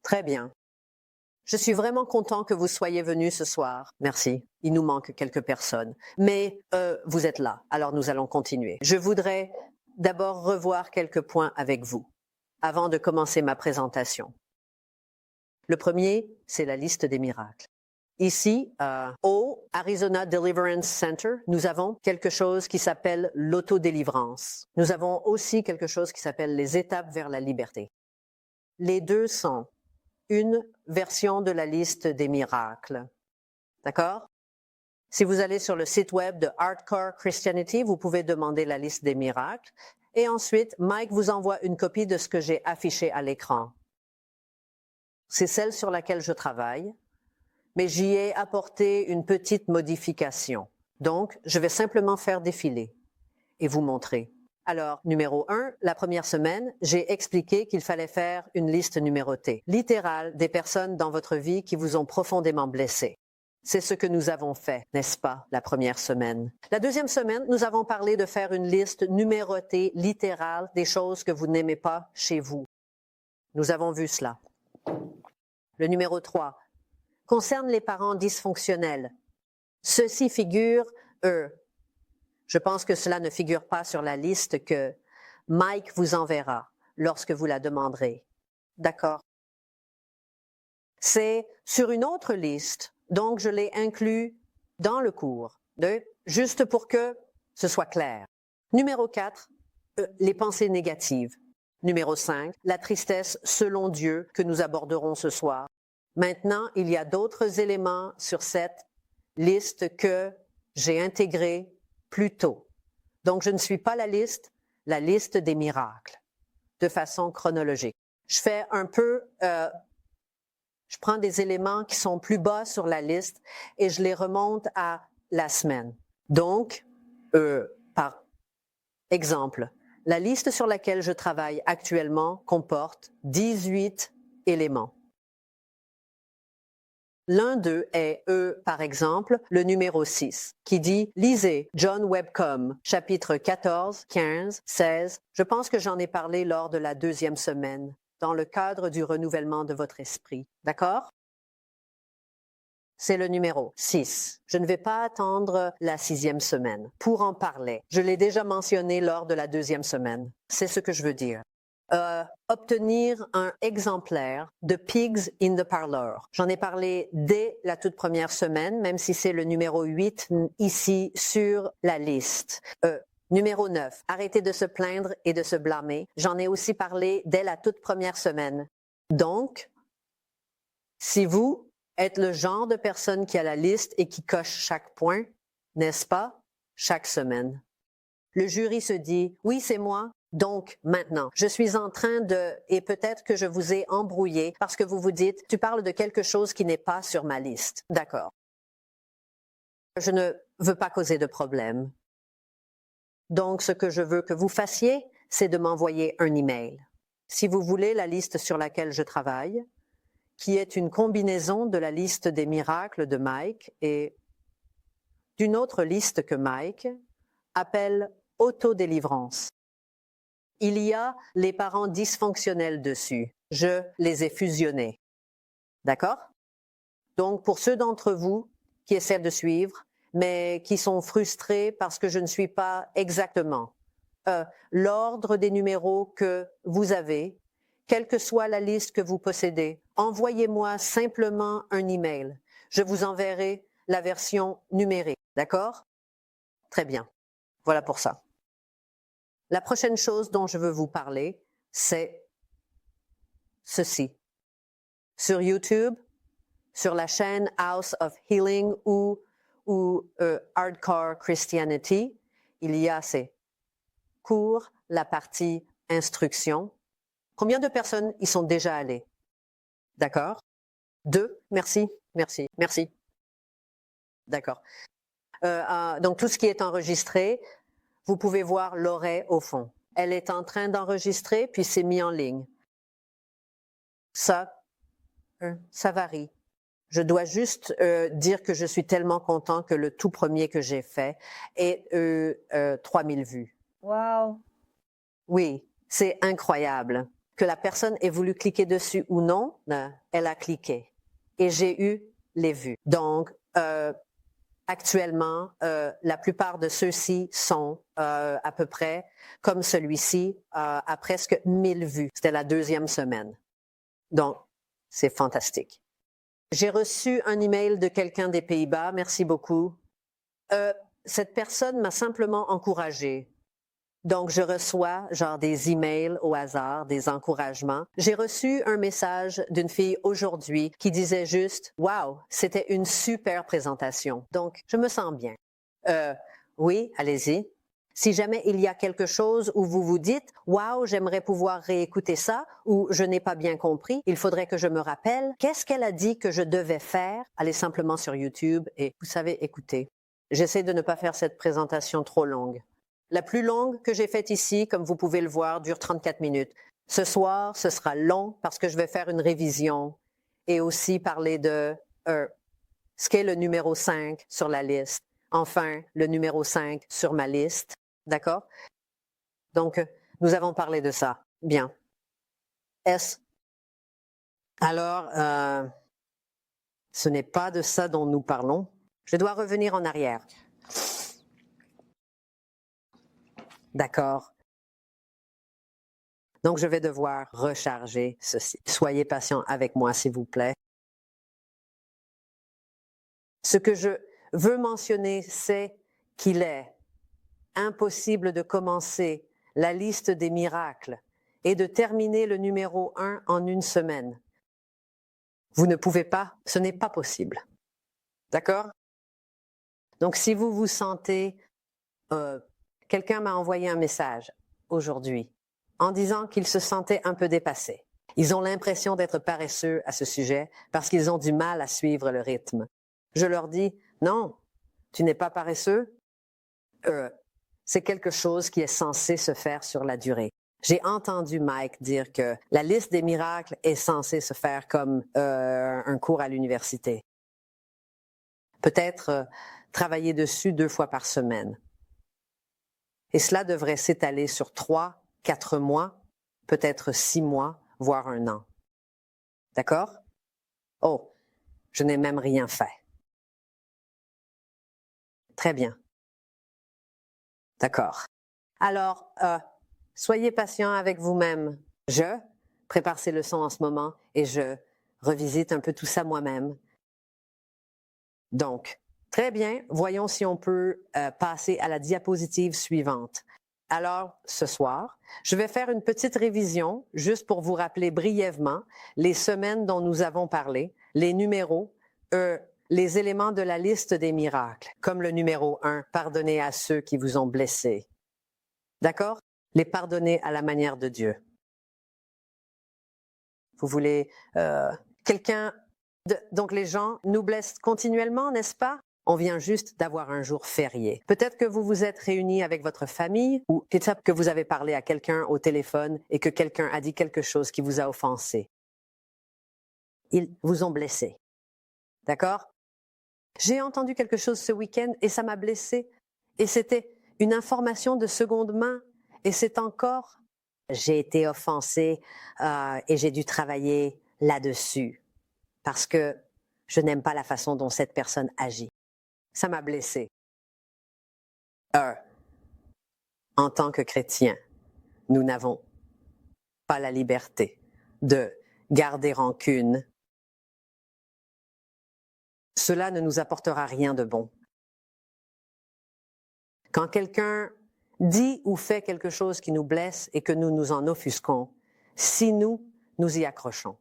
Très bien. Je suis vraiment content que vous soyez venus ce soir. Merci. Il nous manque quelques personnes. Mais vous êtes là, alors nous allons continuer. Je voudrais d'abord revoir quelques points avec vous avant de commencer ma présentation. Le premier, c'est la liste des miracles. Ici, au Arizona Deliverance Center, nous avons quelque chose qui s'appelle l'autodélivrance. Nous avons aussi quelque chose qui s'appelle les étapes vers la liberté. Les deux sont une version de la liste des miracles. D'accord? Si vous allez sur le site web de Hardcore Christianity, vous pouvez demander la liste des miracles. Et ensuite, Mike vous envoie une copie de ce que j'ai affiché à l'écran. C'est celle sur laquelle je travaille, mais j'y ai apporté une petite modification. Donc, je vais simplement faire défiler et vous montrer. Alors, numéro 1, la première semaine, j'ai expliqué qu'il fallait faire une liste numérotée, littérale des personnes dans votre vie qui vous ont profondément blessé. C'est ce que nous avons fait, n'est-ce pas, la première semaine. La deuxième semaine, nous avons parlé de faire une liste numérotée, littérale, des choses que vous n'aimez pas chez vous. Nous avons vu cela. Le numéro 3 concerne les parents dysfonctionnels. Ceci figure, je pense que cela ne figure pas sur la liste que Mike vous enverra lorsque vous la demanderez. D'accord? C'est sur une autre liste, donc je l'ai inclus dans le cours, juste pour que ce soit clair. Numéro 4, les pensées négatives. Numéro 5, la tristesse selon Dieu que nous aborderons ce soir. Maintenant, il y a d'autres éléments sur cette liste que j'ai intégrés plus tôt. Donc, je ne suis pas la liste des miracles, de façon chronologique. Je fais un peu, je prends des éléments qui sont plus bas sur la liste et je les remonte à la semaine. Donc, par exemple, la liste sur laquelle je travaille actuellement comporte 18 éléments. L'un d'eux est, par exemple, le numéro 6, qui dit « Lisez John Webcom, chapitre 14, 15, 16 ». Je pense que j'en ai parlé lors de la deuxième semaine, dans le cadre du renouvellement de votre esprit. D'accord? C'est le numéro 6. Je ne vais pas attendre la 6e semaine pour en parler. Je l'ai déjà mentionné lors de la 2e semaine. C'est ce que je veux dire. Obtenir un exemplaire de Pigs in the Parlor. J'en ai parlé dès la toute première semaine, même si c'est le numéro 8 ici sur la liste. Numéro 9, arrêtez de se plaindre et de se blâmer. J'en ai aussi parlé dès la toute première semaine. Donc, si vous êtes le genre de personne qui a la liste et qui coche chaque point, n'est-ce pas, chaque semaine. Le jury se dit, oui, c'est moi. Donc, maintenant, je suis en train et peut-être que je vous ai embrouillé parce que vous vous dites, tu parles de quelque chose qui n'est pas sur ma liste. D'accord. Je ne veux pas causer de problème. Donc, ce que je veux que vous fassiez, c'est de m'envoyer un email. Si vous voulez la liste sur laquelle je travaille, qui est une combinaison de la liste des miracles de Mike et d'une autre liste que Mike appelle autodélivrance. Il y a les parents dysfonctionnels dessus. Je les ai fusionnés. D'accord? Donc, pour ceux d'entre vous qui essaient de suivre, mais qui sont frustrés parce que je ne suis pas exactement l'ordre des numéros que vous avez, quelle que soit la liste que vous possédez, envoyez-moi simplement un email. Je vous enverrai la version numérique. D'accord? Très bien. Voilà pour ça. La prochaine chose dont je veux vous parler, c'est ceci. Sur YouTube, sur la chaîne House of Healing ou Hardcore Christianity, il y a ces cours, la partie instruction. Combien de personnes y sont déjà allées? D'accord? 2, merci. D'accord. Donc tout ce qui est enregistré, vous pouvez voir Laurée au fond. Elle est en train d'enregistrer, puis c'est mis en ligne. Ça varie. Je dois juste dire que je suis tellement content que le tout premier que j'ai fait est 3000 vues. Wow! Oui, c'est incroyable. Que la personne ait voulu cliquer dessus ou non, elle a cliqué. Et j'ai eu les vues. Donc, actuellement, la plupart de ceux-ci sont à peu près comme celui-ci, à presque 1000 vues. C'était la 2e semaine. Donc, c'est fantastique. J'ai reçu un email de quelqu'un des Pays-Bas. Merci beaucoup. Cette personne m'a simplement encouragée. Donc, je reçois genre des emails au hasard, des encouragements. J'ai reçu un message d'une fille aujourd'hui qui disait juste « Wow, c'était une super présentation. » Donc, je me sens bien. Oui, allez-y. Si jamais il y a quelque chose où vous vous dites « Wow, j'aimerais pouvoir réécouter ça » ou « Je n'ai pas bien compris, il faudrait que je me rappelle. Qu'est-ce qu'elle a dit que je devais faire? » Allez simplement sur YouTube et vous savez écouter. J'essaie de ne pas faire cette présentation trop longue. La plus longue que j'ai faite ici, comme vous pouvez le voir, dure 34 minutes. Ce soir, ce sera long parce que je vais faire une révision et aussi parler de ce qu'est le numéro 5 sur la liste. Enfin, le numéro 5 sur ma liste. D'accord? Donc, nous avons parlé de ça. Bien. Alors, ce n'est pas de ça dont nous parlons. Je dois revenir en arrière. D'accord. Donc, je vais devoir recharger ceci. Soyez patient avec moi, s'il vous plaît. Ce que je veux mentionner, c'est qu'il est impossible de commencer la liste des miracles et de terminer le numéro 1 en une semaine. Vous ne pouvez pas, ce n'est pas possible. D'accord? Donc, si vous vous sentez... quelqu'un m'a envoyé un message aujourd'hui en disant qu'il se sentait un peu dépassé. Ils ont l'impression d'être paresseux à ce sujet parce qu'ils ont du mal à suivre le rythme. Je leur dis, non, tu n'es pas paresseux. C'est quelque chose qui est censé se faire sur la durée. J'ai entendu Mike dire que la liste des miracles est censée se faire comme un cours à l'université. Peut-être travailler dessus 2 fois par semaine. Et cela devrait s'étaler sur 3, 4 mois, peut-être 6 mois, voire 1 an. D'accord? Oh, je n'ai même rien fait. Très bien. D'accord. Alors, soyez patient avec vous-même. Je prépare ces leçons en ce moment et je revisite un peu tout ça moi-même. Donc, très bien, voyons si on peut passer à la diapositive suivante. Alors, ce soir, je vais faire une petite révision, juste pour vous rappeler brièvement les semaines dont nous avons parlé, les numéros, les éléments de la liste des miracles, comme le numéro 1, pardonnez à ceux qui vous ont blessés. D'accord? Les pardonner à la manière de Dieu. Vous voulez quelqu'un... Donc les gens nous blessent continuellement, n'est-ce pas? On vient juste d'avoir un jour férié. Peut-être que vous vous êtes réunis avec votre famille ou peut-être que vous avez parlé à quelqu'un au téléphone et que quelqu'un a dit quelque chose qui vous a offensé. Ils vous ont blessé. D'accord? J'ai entendu quelque chose ce week-end et ça m'a blessé. Et c'était une information de seconde main. Et c'est encore... J'ai été offensée et j'ai dû travailler là-dessus parce que je n'aime pas la façon dont cette personne agit. Ça m'a blessée. En tant que chrétien, nous n'avons pas la liberté de garder rancune. Cela ne nous apportera rien de bon. Quand quelqu'un dit ou fait quelque chose qui nous blesse et que nous nous en offusquons, si nous y accrochons,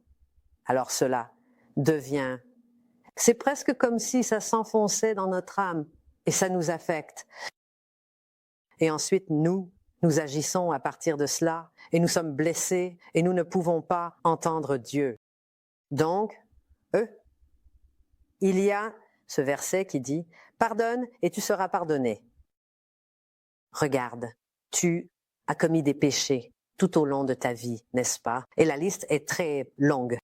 alors cela devient... C'est presque comme si ça s'enfonçait dans notre âme et ça nous affecte. Et ensuite, nous agissons à partir de cela et nous sommes blessés et nous ne pouvons pas entendre Dieu. Donc, il y a ce verset qui dit « Pardonne et tu seras pardonné ». Regarde, tu as commis des péchés tout au long de ta vie, n'est-ce pas? Et la liste est très longue.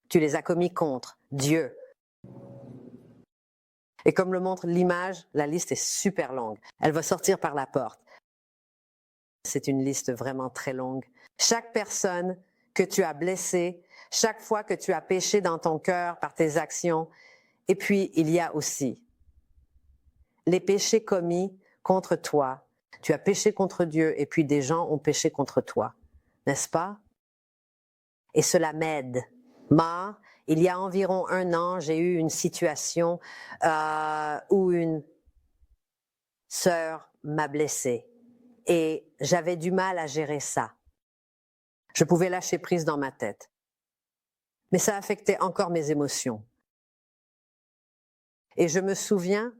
Tu les as commis contre Dieu. Et comme le montre l'image, la liste est super longue. Elle va sortir par la porte. C'est une liste vraiment très longue. Chaque personne que tu as blessée, chaque fois que tu as péché dans ton cœur par tes actions. Et puis, il y a aussi les péchés commis contre toi. Tu as péché contre Dieu et puis des gens ont péché contre toi, n'est-ce pas? Et cela m'aide. Il y a environ 1 an, j'ai eu une situation où une sœur m'a blessée et j'avais du mal à gérer ça. Je pouvais lâcher prise dans ma tête. Mais ça affectait encore mes émotions. Et je me souviens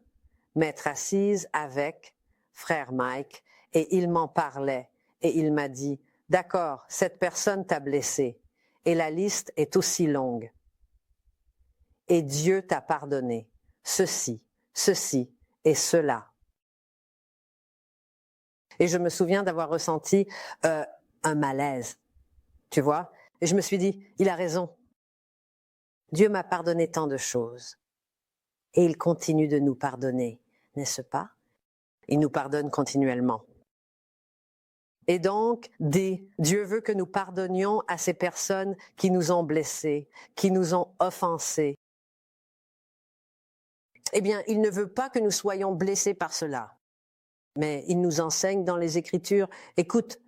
m'être assise avec frère Mike et il m'en parlait et il m'a dit « D'accord, cette personne t'a blessé et la liste est aussi longue. Et Dieu t'a pardonné ceci, ceci et cela. » Et je me souviens d'avoir ressenti un malaise, tu vois. Et je me suis dit, il a raison. Dieu m'a pardonné tant de choses. Et il continue de nous pardonner, n'est-ce pas? Il nous pardonne continuellement. Et donc, Dieu veut que nous pardonnions à ces personnes qui nous ont blessés, qui nous ont offensés. Eh bien, il ne veut pas que nous soyons blessés par cela. Mais il nous enseigne dans les Écritures, écoute,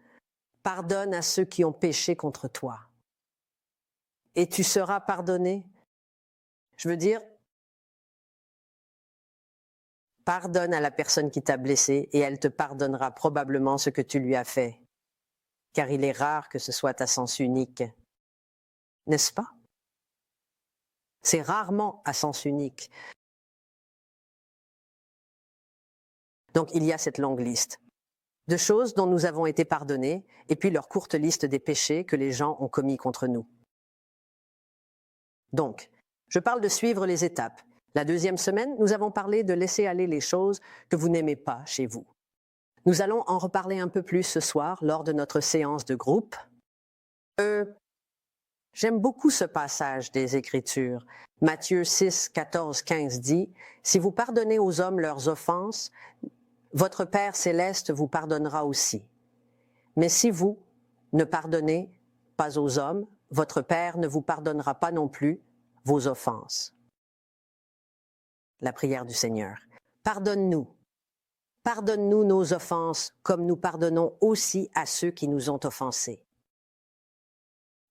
pardonne à ceux qui ont péché contre toi. Et tu seras pardonné. Je veux dire, pardonne à la personne qui t'a blessé et elle te pardonnera probablement ce que tu lui as fait. Car il est rare que ce soit à sens unique. N'est-ce pas? C'est rarement à sens unique. Donc il y a cette longue liste de choses dont nous avons été pardonnés et puis leur courte liste des péchés que les gens ont commis contre nous. Donc, je parle de suivre les étapes. La 2e semaine, nous avons parlé de laisser aller les choses que vous n'aimez pas chez vous. Nous allons en reparler un peu plus ce soir lors de notre séance de groupe. J'aime beaucoup ce passage des Écritures. Matthieu 6, 14, 15 dit « Si vous pardonnez aux hommes leurs offenses, votre Père céleste vous pardonnera aussi. Mais si vous ne pardonnez pas aux hommes, votre Père ne vous pardonnera pas non plus vos offenses. » La prière du Seigneur. Pardonne-nous. Pardonne-nous nos offenses comme nous pardonnons aussi à ceux qui nous ont offensés.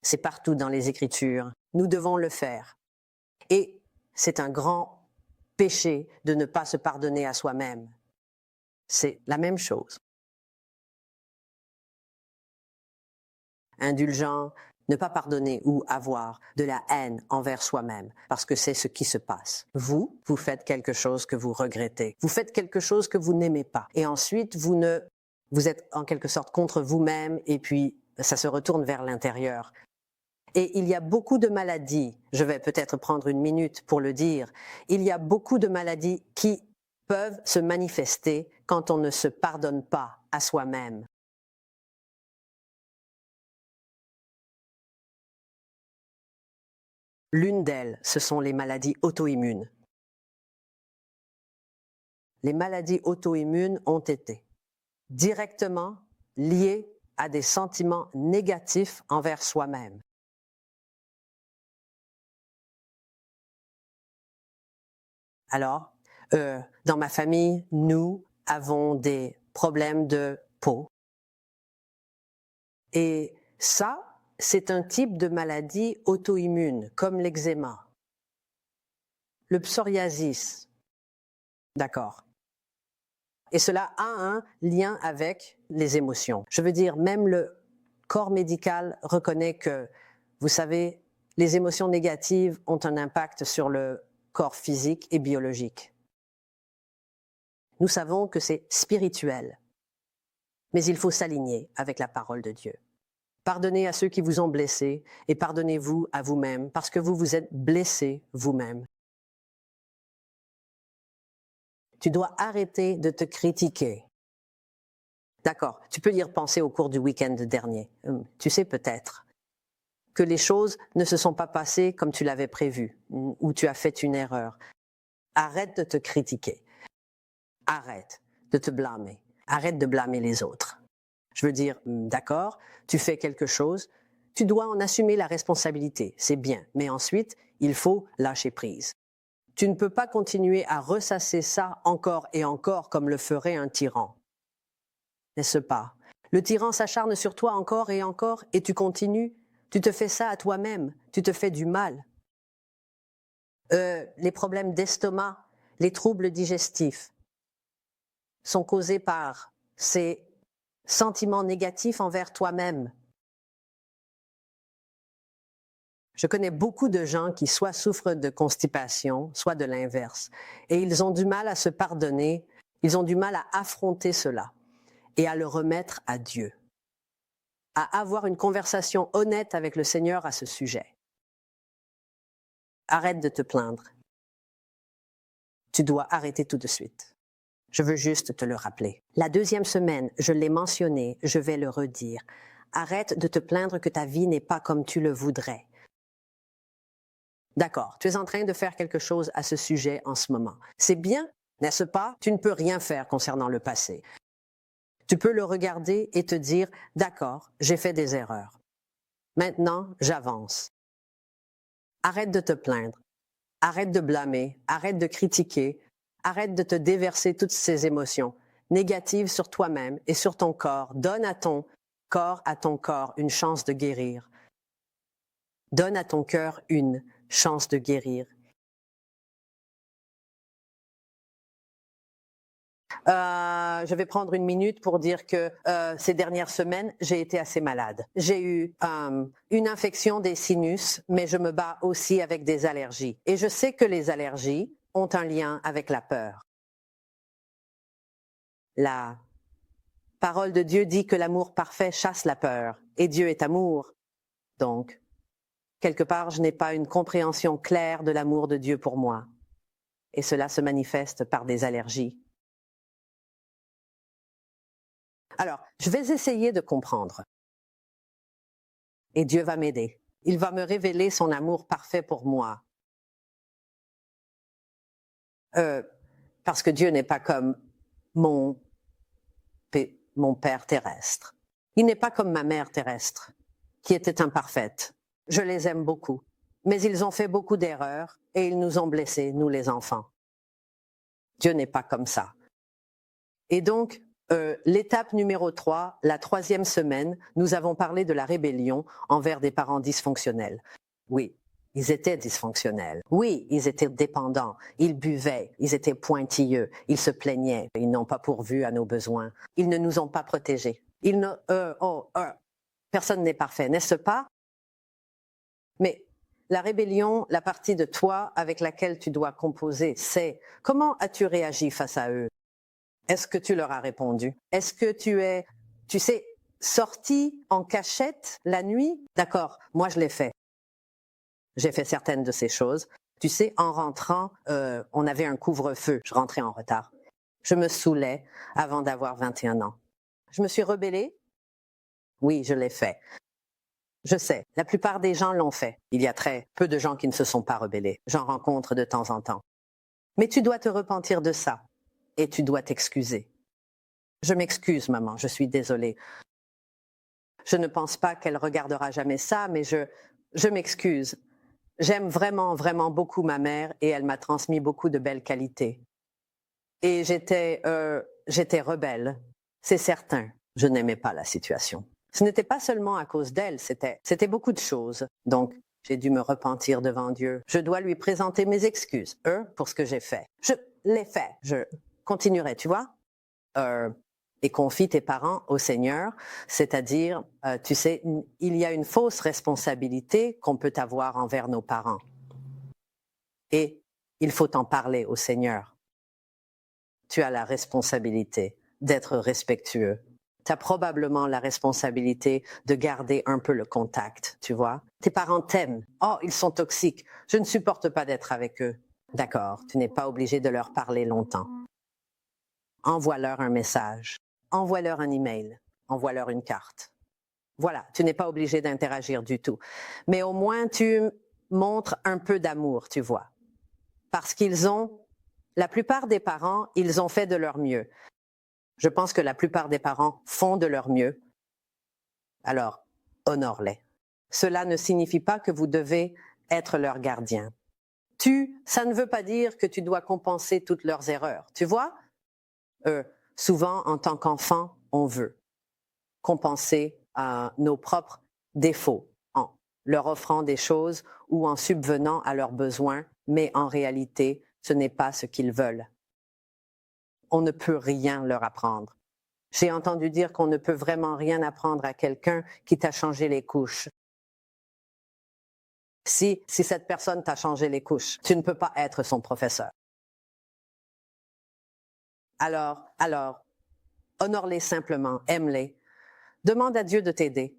C'est partout dans les Écritures. Nous devons le faire. Et c'est un grand péché de ne pas se pardonner à soi-même. C'est la même chose. Indulgent, ne pas pardonner ou avoir de la haine envers soi-même, parce que c'est ce qui se passe. Vous faites quelque chose que vous regrettez. Vous faites quelque chose que vous n'aimez pas. Et ensuite, vous êtes en quelque sorte contre vous-même et puis ça se retourne vers l'intérieur. Et il y a beaucoup de maladies, je vais peut-être prendre 1 minute pour le dire, il y a beaucoup de maladies qui peuvent se manifester quand on ne se pardonne pas à soi-même. L'une d'elles, ce sont les maladies auto-immunes. Les maladies auto-immunes ont été directement liées à des sentiments négatifs envers soi-même. Alors, dans ma famille, nous avons des problèmes de peau. Et ça, c'est un type de maladie auto-immune, comme l'eczéma. Le psoriasis, d'accord. Et cela a un lien avec les émotions. Je veux dire, même le corps médical reconnaît que, vous savez, les émotions négatives ont un impact sur le corps physique et biologique. Nous savons que c'est spirituel, mais il faut s'aligner avec la parole de Dieu. Pardonnez à ceux qui vous ont blessés et pardonnez-vous à vous-même parce que vous vous êtes blessé vous-même. Tu dois arrêter de te critiquer. D'accord, tu peux y repenser au cours du week-end dernier. Tu sais peut-être que les choses ne se sont pas passées comme tu l'avais prévu ou tu as fait une erreur. Arrête de te critiquer. Arrête de te blâmer. Arrête de blâmer les autres. Je veux dire, d'accord, tu fais quelque chose, tu dois en assumer la responsabilité, c'est bien, mais ensuite, il faut lâcher prise. Tu ne peux pas continuer à ressasser ça encore et encore comme le ferait un tyran. N'est-ce pas? Le tyran s'acharne sur toi encore et tu continues. Tu te fais ça à toi-même, tu te fais du mal. Les problèmes d'estomac, les troubles digestifs sont causés par ces sentiments négatifs envers toi-même. Je connais beaucoup de gens qui soit souffrent de constipation, soit de l'inverse. Et ils ont du mal à se pardonner, ils ont du mal à affronter cela et à le remettre à Dieu, à avoir une conversation honnête avec le Seigneur à ce sujet. Arrête de te plaindre. Tu dois arrêter tout de suite. Je veux juste te le rappeler. La deuxième semaine, je l'ai mentionné, je vais le redire. Arrête de te plaindre que ta vie n'est pas comme tu le voudrais. D'accord, tu es en train de faire quelque chose à ce sujet en ce moment. C'est bien, n'est-ce pas? Tu ne peux rien faire concernant le passé. Tu peux le regarder et te dire, d'accord, j'ai fait des erreurs. Maintenant, j'avance. Arrête de te plaindre. Arrête de blâmer. Arrête de critiquer. Arrête de te déverser toutes ces émotions négatives sur toi-même et sur ton corps. Donne à ton corps une chance de guérir. Donne à ton cœur une chance de guérir. Je vais prendre une minute pour dire que ces dernières semaines, j'ai été assez malade. J'ai eu une infection des sinus, mais je me bats aussi avec des allergies. Et je sais que les allergies ont un lien avec la peur. La parole de Dieu dit que l'amour parfait chasse la peur, et Dieu est amour. Donc, quelque part, je n'ai pas une compréhension claire de l'amour de Dieu pour moi. Et cela se manifeste par des allergies. Alors, je vais essayer de comprendre. Et Dieu va m'aider. Il va me révéler son amour parfait pour moi. Parce que Dieu n'est pas comme mon père terrestre. Il n'est pas comme ma mère terrestre, qui était imparfaite. Je les aime beaucoup. Mais ils ont fait beaucoup d'erreurs et ils nous ont blessés, nous les enfants. Dieu n'est pas comme ça. Et donc, l'étape numéro 3, la 3e semaine, nous avons parlé de la rébellion envers des parents dysfonctionnels. Oui, ils étaient dysfonctionnels. Oui, ils étaient dépendants. Ils buvaient. Ils étaient pointilleux. Ils se plaignaient. Ils n'ont pas pourvu à nos besoins. Ils ne nous ont pas protégés. Personne n'est parfait, n'est-ce pas? Mais la rébellion, la partie de toi avec laquelle tu dois composer, c'est comment as-tu réagi face à eux? Est-ce que tu leur as répondu? Est-ce que tu sais, sorti en cachette la nuit? D'accord, moi je l'ai fait. J'ai fait certaines de ces choses. Tu sais, en rentrant, on avait un couvre-feu. Je rentrais en retard. Je me saoulais avant d'avoir 21 ans. Je me suis rebellée? Oui, je l'ai fait. Je sais, la plupart des gens l'ont fait. Il y a très peu de gens qui ne se sont pas rebellés. J'en rencontre de temps en temps. Mais tu dois te repentir de ça. Et tu dois t'excuser. Je m'excuse, maman, je suis désolée. Je ne pense pas qu'elle regardera jamais ça, mais je m'excuse. J'aime vraiment, vraiment beaucoup ma mère et elle m'a transmis beaucoup de belles qualités. Et j'étais rebelle, c'est certain. Je n'aimais pas la situation. Ce n'était pas seulement à cause d'elle, c'était beaucoup de choses. Donc, j'ai dû me repentir devant Dieu. Je dois lui présenter mes excuses, pour ce que j'ai fait. Je l'ai fait. Je continuerai, tu vois. Et confie tes parents au Seigneur, c'est-à-dire, tu sais, il y a une fausse responsabilité qu'on peut avoir envers nos parents. Et il faut en parler au Seigneur. Tu as la responsabilité d'être respectueux. Tu as probablement la responsabilité de garder un peu le contact, tu vois. Tes parents t'aiment. Oh, ils sont toxiques. Je ne supporte pas d'être avec eux. D'accord, tu n'es pas obligé de leur parler longtemps. Envoie-leur un message. Envoie-leur un email. Envoie-leur une carte. Voilà, tu n'es pas obligé d'interagir du tout. Mais au moins, tu montres un peu d'amour, tu vois. Parce la plupart des parents, ils ont fait de leur mieux. Je pense que la plupart des parents font de leur mieux Alors, honore-les. Cela ne signifie pas que vous devez être leur gardien. Ça ne veut pas dire que tu dois compenser toutes leurs erreurs. Tu vois, souvent, en tant qu'enfant, on veut compenser nos propres défauts en leur offrant des choses ou en subvenant à leurs besoins, mais en réalité, ce n'est pas ce qu'ils veulent. On ne peut rien leur apprendre. J'ai entendu dire qu'on ne peut vraiment rien apprendre à quelqu'un qui t'a changé les couches. Si cette personne t'a changé les couches, tu ne peux pas être son professeur. Alors, honore-les simplement, aime-les. Demande à Dieu de t'aider.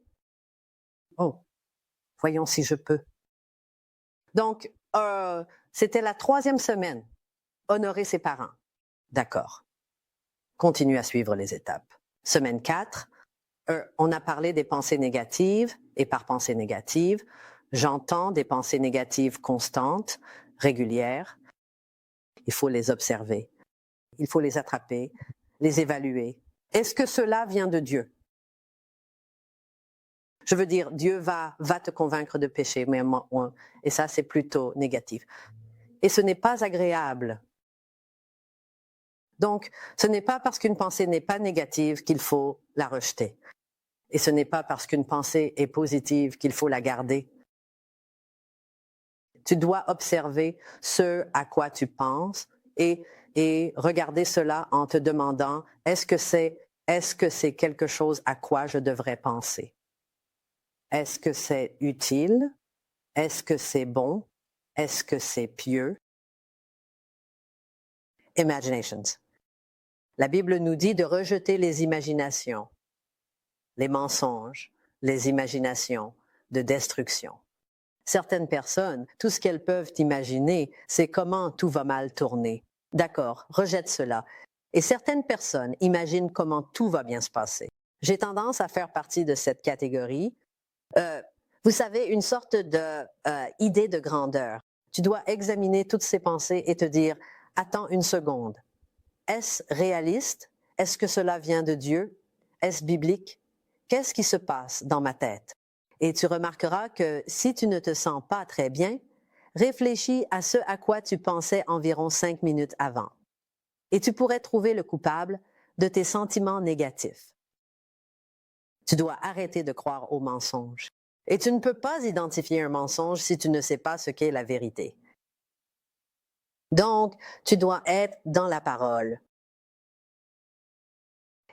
Oh, voyons si je peux. Donc, c'était la 3e semaine. Honorer ses parents. D'accord. Continue à suivre les étapes. Semaine 4, on a parlé des pensées négatives, et par pensées négatives, j'entends des pensées négatives constantes, régulières. Il faut les observer. Il faut les attraper, les évaluer. Est-ce que cela vient de Dieu? Je veux dire, Dieu va te convaincre de pécher, et ça, c'est plutôt négatif. Et ce n'est pas agréable. Donc, ce n'est pas parce qu'une pensée n'est pas négative qu'il faut la rejeter. Et ce n'est pas parce qu'une pensée est positive qu'il faut la garder. Tu dois observer ce à quoi tu penses et regarder cela en te demandant, est-ce que c'est quelque chose à quoi je devrais penser? Est-ce que c'est utile? Est-ce que c'est bon? Est-ce que c'est pieux? Imaginations. La Bible nous dit de rejeter les imaginations, les mensonges, les imaginations de destruction. Certaines personnes, tout ce qu'elles peuvent imaginer, c'est comment tout va mal tourner. D'accord, rejette cela. Et certaines personnes imaginent comment tout va bien se passer. J'ai tendance à faire partie de cette catégorie. Vous savez, une sorte d'idée de grandeur. Tu dois examiner toutes ces pensées et te dire, attends une seconde. Est-ce réaliste? Est-ce que cela vient de Dieu? Est-ce biblique? Qu'est-ce qui se passe dans ma tête? Et tu remarqueras que si tu ne te sens pas très bien, réfléchis à ce à quoi tu pensais environ 5 minutes avant. Et tu pourrais trouver le coupable de tes sentiments négatifs. Tu dois arrêter de croire aux mensonges. Et tu ne peux pas identifier un mensonge si tu ne sais pas ce qu'est la vérité. Donc, tu dois être dans la parole.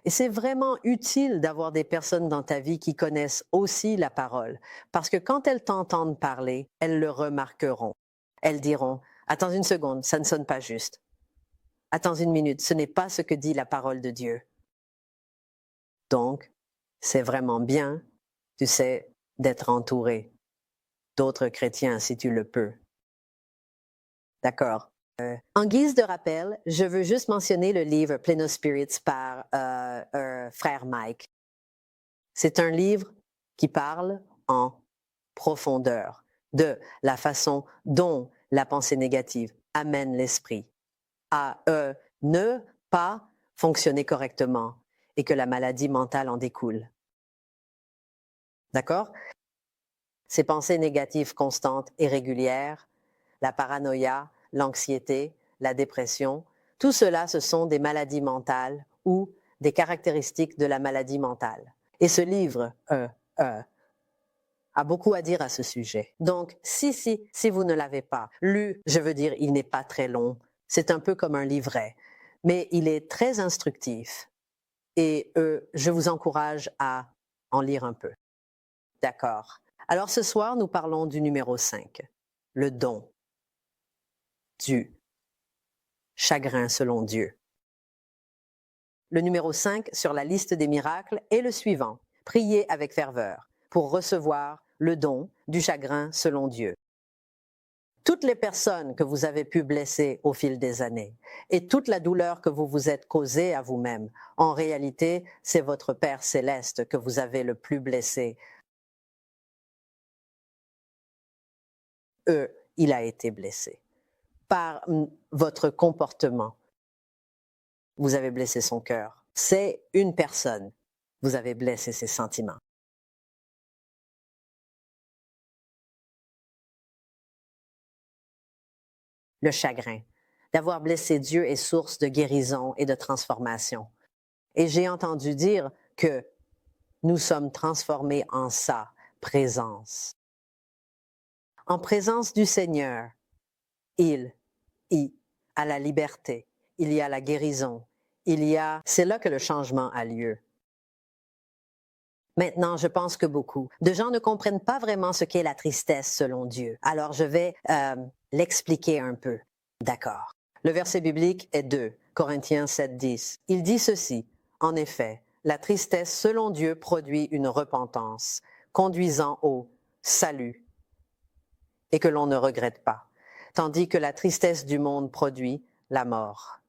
Et c'est vraiment utile d'avoir des personnes dans ta vie qui connaissent aussi la parole, parce que quand elles t'entendent parler, elles le remarqueront. Elles diront, attends une seconde, ça ne sonne pas juste. Attends une minute, ce n'est pas ce que dit la parole de Dieu. Donc, c'est vraiment bien, tu sais, d'être entouré d'autres chrétiens si tu le peux. D'accord. En guise de rappel, je veux juste mentionner le livre Pleno Spirits par frère Mike. C'est un livre qui parle en profondeur de la façon dont la pensée négative amène l'esprit à ne pas fonctionner correctement et que la maladie mentale en découle. D'accord? Ces pensées négatives constantes et régulières, la paranoïa, l'anxiété, la dépression, tout cela, ce sont des maladies mentales ou des caractéristiques de la maladie mentale. Et ce livre a beaucoup à dire à ce sujet. Donc, si vous ne l'avez pas lu, je veux dire, il n'est pas très long. C'est un peu comme un livret, mais il est très instructif. Et je vous encourage à en lire un peu. D'accord. Alors, ce soir, nous parlons du numéro 5, le don du chagrin selon Dieu. Le numéro 5 sur la liste des miracles est le suivant. Priez avec ferveur pour recevoir le don du chagrin selon Dieu. Toutes les personnes que vous avez pu blesser au fil des années et toute la douleur que vous vous êtes causée à vous-même, en réalité, c'est votre Père céleste que vous avez le plus blessé. Il a été blessé par votre comportement. Vous avez blessé son cœur. C'est une personne. Vous avez blessé ses sentiments. le chagrin. D'avoir blessé Dieu est source de guérison et de transformation. Et j'ai entendu dire que nous sommes transformés en sa présence. En présence du Seigneur, il a la liberté, il y a la guérison, c'est là que le changement a lieu. Maintenant, je pense que beaucoup de gens ne comprennent pas vraiment ce qu'est la tristesse selon Dieu. Alors, je vais l'expliquer un peu. D'accord. Le verset biblique est 2 Corinthiens 7, 10. Il dit ceci, en effet, la tristesse selon Dieu produit une repentance, conduisant au salut, et que l'on ne regrette pas, tandis que la tristesse du monde produit la mort.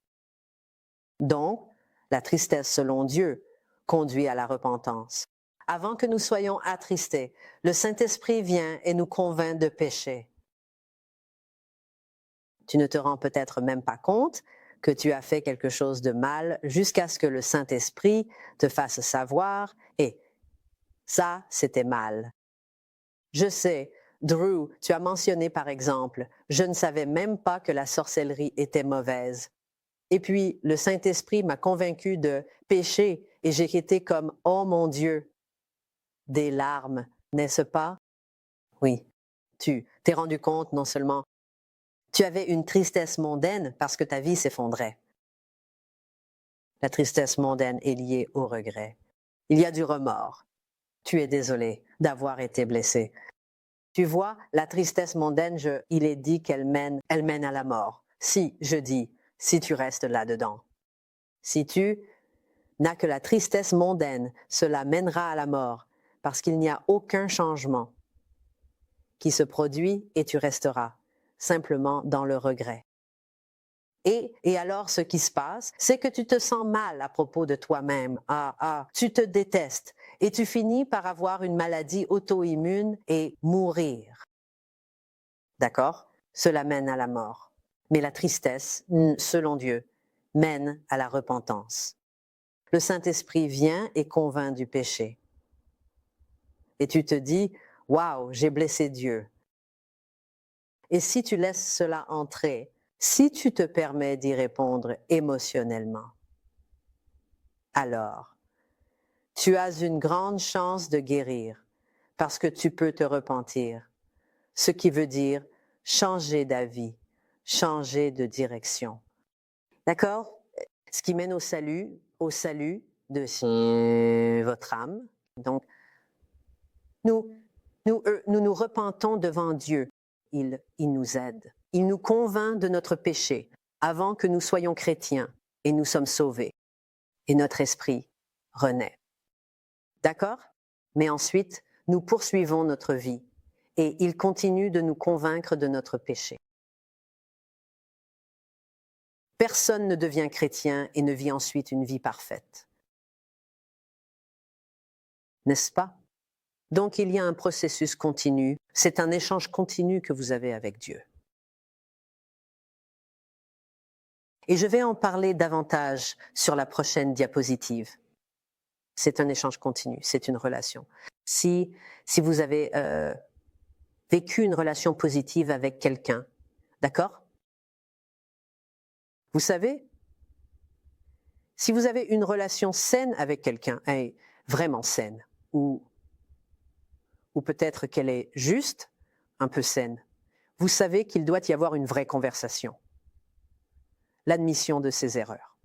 Donc, la tristesse selon Dieu conduit à la repentance. Avant que nous soyons attristés, le Saint-Esprit vient et nous convainc de péché. Tu ne te rends peut-être même pas compte que tu as fait quelque chose de mal jusqu'à ce que le Saint-Esprit te fasse savoir « et ça, c'était mal ». Je sais, Drew, tu as mentionné par exemple « je ne savais même pas que la sorcellerie était mauvaise ». Et puis, le Saint-Esprit m'a convaincu de péché et j'ai été comme « oh mon Dieu ». Des larmes, n'est-ce pas? Oui, tu t'es rendu compte non seulement tu avais une tristesse mondaine parce que ta vie s'effondrait. La tristesse mondaine est liée au regret. Il y a du remords. Tu es désolé d'avoir été blessé. Tu vois, la tristesse mondaine, il est dit qu'elle mène à la mort. Si tu restes là-dedans. Si tu n'as que la tristesse mondaine, cela mènera à la mort. Parce qu'il n'y a aucun changement qui se produit et tu resteras simplement dans le regret. Et alors, ce qui se passe, c'est que tu te sens mal à propos de toi-même. Tu te détestes et tu finis par avoir une maladie auto-immune et mourir. D'accord? Cela mène à la mort. Mais la tristesse, selon Dieu, mène à la repentance. Le Saint-Esprit vient et convainc du péché. Et tu te dis, « Waouh, j'ai blessé Dieu ». Et si tu laisses cela entrer, si tu te permets d'y répondre émotionnellement, alors tu as une grande chance de guérir parce que tu peux te repentir, ce qui veut dire changer d'avis, changer de direction. D'accord? Ce qui mène au salut de votre âme. Donc, nous nous repentons devant Dieu. Il nous aide. Il nous convainc de notre péché avant que nous soyons chrétiens et nous sommes sauvés. Et notre esprit renaît. D'accord? Mais ensuite, nous poursuivons notre vie et il continue de nous convaincre de notre péché. Personne ne devient chrétien et ne vit ensuite une vie parfaite. N'est-ce pas? Donc, il y a un processus continu. C'est un échange continu que vous avez avec Dieu. Et je vais en parler davantage sur la prochaine diapositive. C'est un échange continu, c'est une relation. Si vous avez vécu une relation positive avec quelqu'un, d'accord? Vous savez, si vous avez une relation saine avec quelqu'un, vraiment saine, ou peut-être qu'elle est juste, un peu saine, vous savez qu'il doit y avoir une vraie conversation. L'admission de ses erreurs.